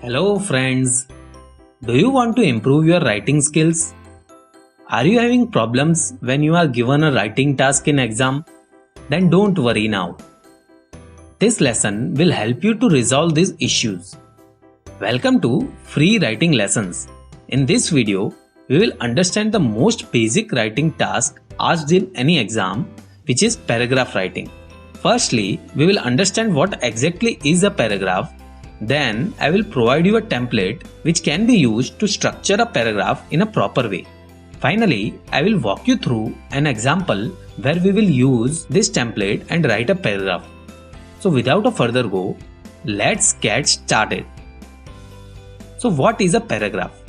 Hello friends, do you want to improve your writing skills? Are you having problems when you are given a writing task in exam? Then don't worry now. This lesson will help you to resolve these issues. Welcome to Free Writing Lessons. In this video, we will understand the most basic writing task asked in any exam, which is paragraph writing. Firstly, we will understand what exactly is a paragraph. Then I will provide you a template which can be used to structure a paragraph in a proper way. Finally, I will walk you through an example where we will use this template and write a paragraph. So without a further go, let's get started. So what is a paragraph?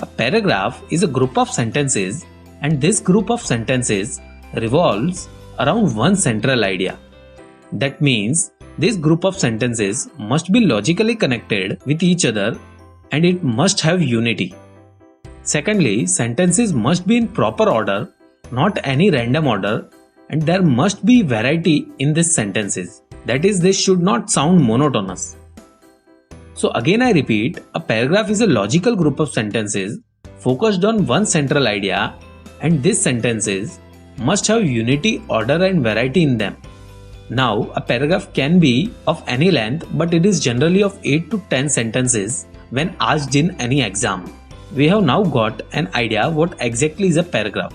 A paragraph is a group of sentences, and this group of sentences revolves around one central idea. That means this group of sentences must be logically connected with each other and it must have unity. Secondly, sentences must be in proper order, not any random order, and there must be variety in these sentences. That is, they should not sound monotonous. So again I repeat, a paragraph is a logical group of sentences focused on one central idea, and these sentences must have unity, order and variety in them. Now, a paragraph can be of any length, but it is generally of 8 to 10 sentences when asked in any exam. We have now got an idea what exactly is a paragraph.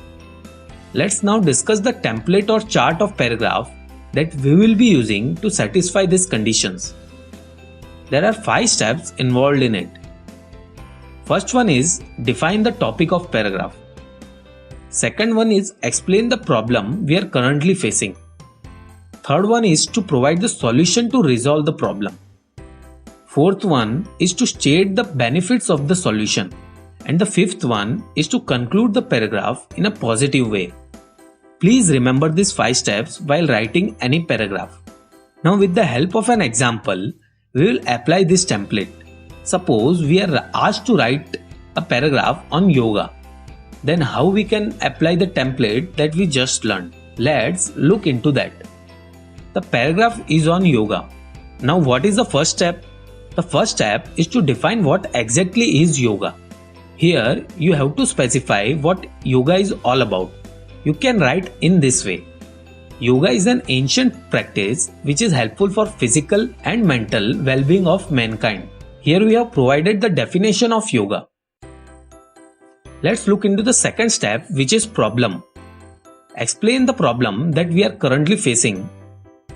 Let's now discuss the template or chart of paragraph that we will be using to satisfy these conditions. There are 5 steps involved in it. First one is define the topic of paragraph. Second one is explain the problem we are currently facing. Third one is to provide the solution to resolve the problem. Fourth one is to state the benefits of the solution. And the fifth one is to conclude the paragraph in a positive way. Please remember these 5 steps while writing any paragraph. Now with the help of an example, we will apply this template. Suppose we are asked to write a paragraph on yoga. Then how we can apply the template that we just learned? Let's look into that. The paragraph is on yoga. Now what is the first step? The first step is to define what exactly is yoga. Here you have to specify what yoga is all about. You can write in this way. Yoga is an ancient practice which is helpful for physical and mental well-being of mankind. Here we have provided the definition of yoga. Let's look into the second step, which is problem. Explain the problem that we are currently facing.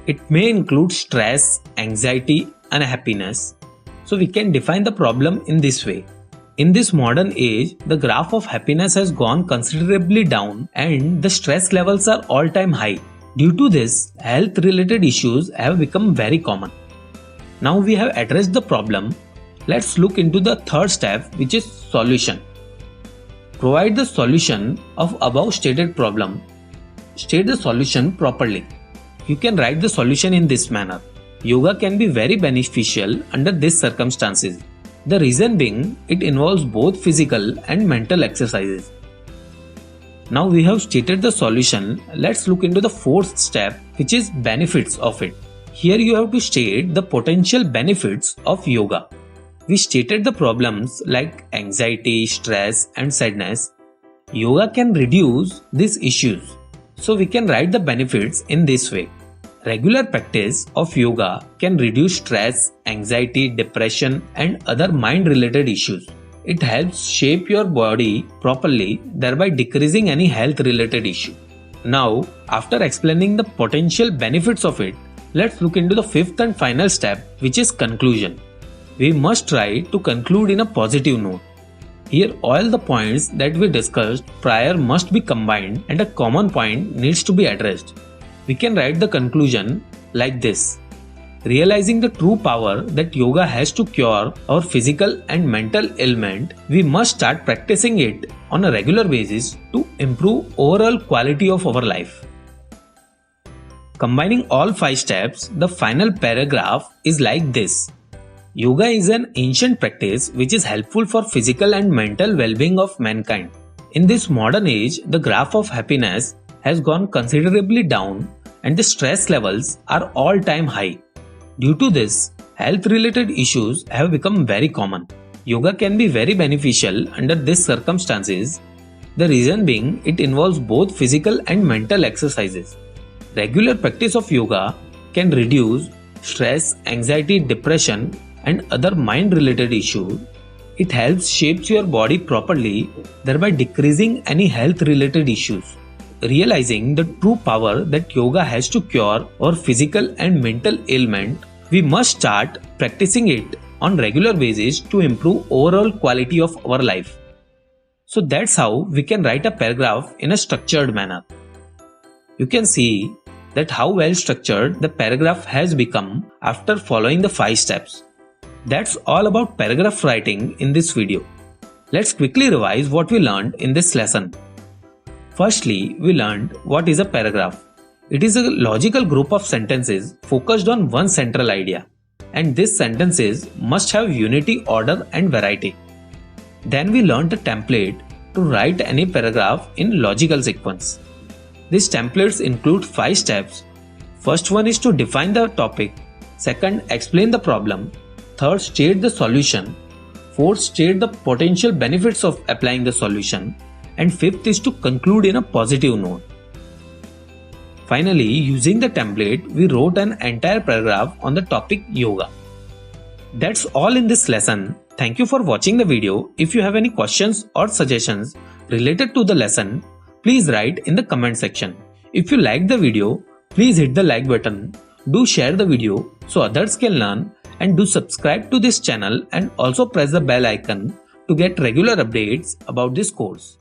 It may include stress, anxiety, unhappiness. So we can define the problem in this way. In this modern age, the graph of happiness has gone considerably down and the stress levels are all-time high. Due to this, health-related issues have become very common. Now we have addressed the problem. Let's look into the third step, which is solution. Provide the solution of above stated problem. State the solution properly. You can write the solution in this manner. Yoga can be very beneficial under these circumstances. The reason being, it involves both physical and mental exercises. Now we have stated the solution. Let's look into the fourth step, which is benefits of it. Here you have to state the potential benefits of yoga. We stated the problems like anxiety, stress and sadness. Yoga can reduce these issues. So we can write the benefits in this way. Regular practice of yoga can reduce stress, anxiety, depression and other mind-related issues. It helps shape your body properly, thereby decreasing any health-related issue. Now, after explaining the potential benefits of it, let's look into the fifth and final step, which is conclusion. We must try to conclude in a positive note. Here all the points that we discussed prior must be combined and a common point needs to be addressed. We can write the conclusion like this. Realizing the true power that yoga has to cure our physical and mental ailment, we must start practicing it on a regular basis to improve overall quality of our life. Combining all 5 steps, the final paragraph is like this. Yoga is an ancient practice which is helpful for physical and mental well-being of mankind. In this modern age, the graph of happiness has gone considerably down and the stress levels are all-time high. Due to this, Health related issues have become very common. Yoga can be very beneficial under these circumstances. The reason being it involves both physical and mental exercises. Regular practice of yoga can reduce stress, anxiety, depression, and other mind related issues. It helps shapes your body properly, thereby decreasing any health related issues. Realizing the true power that yoga has to cure our physical and mental ailment, we must start practicing it on regular basis to improve overall quality of our life. So that's how we can write a paragraph in a structured manner. You can see that how well structured the paragraph has become after following the 5 steps. That's all about paragraph writing in this video. Let's quickly revise what we learned in this lesson. Firstly, we learned what is a paragraph. It is a logical group of sentences focused on one central idea, and these sentences must have unity, order, and variety. Then we learned a template to write any paragraph in logical sequence. These templates include 5 steps. First one is to define the topic. Second, explain the problem. Third, state the solution. Fourth, state the potential benefits of applying the solution. And fifth is to conclude in a positive note. Finally, using the template, we wrote an entire paragraph on the topic yoga. That's all in this lesson. Thank you for watching the video. If you have any questions or suggestions related to the lesson, please write in the comment section. If you liked the video, please hit the like button. Do share the video so others can learn, and do subscribe to this channel and also press the bell icon to get regular updates about this course.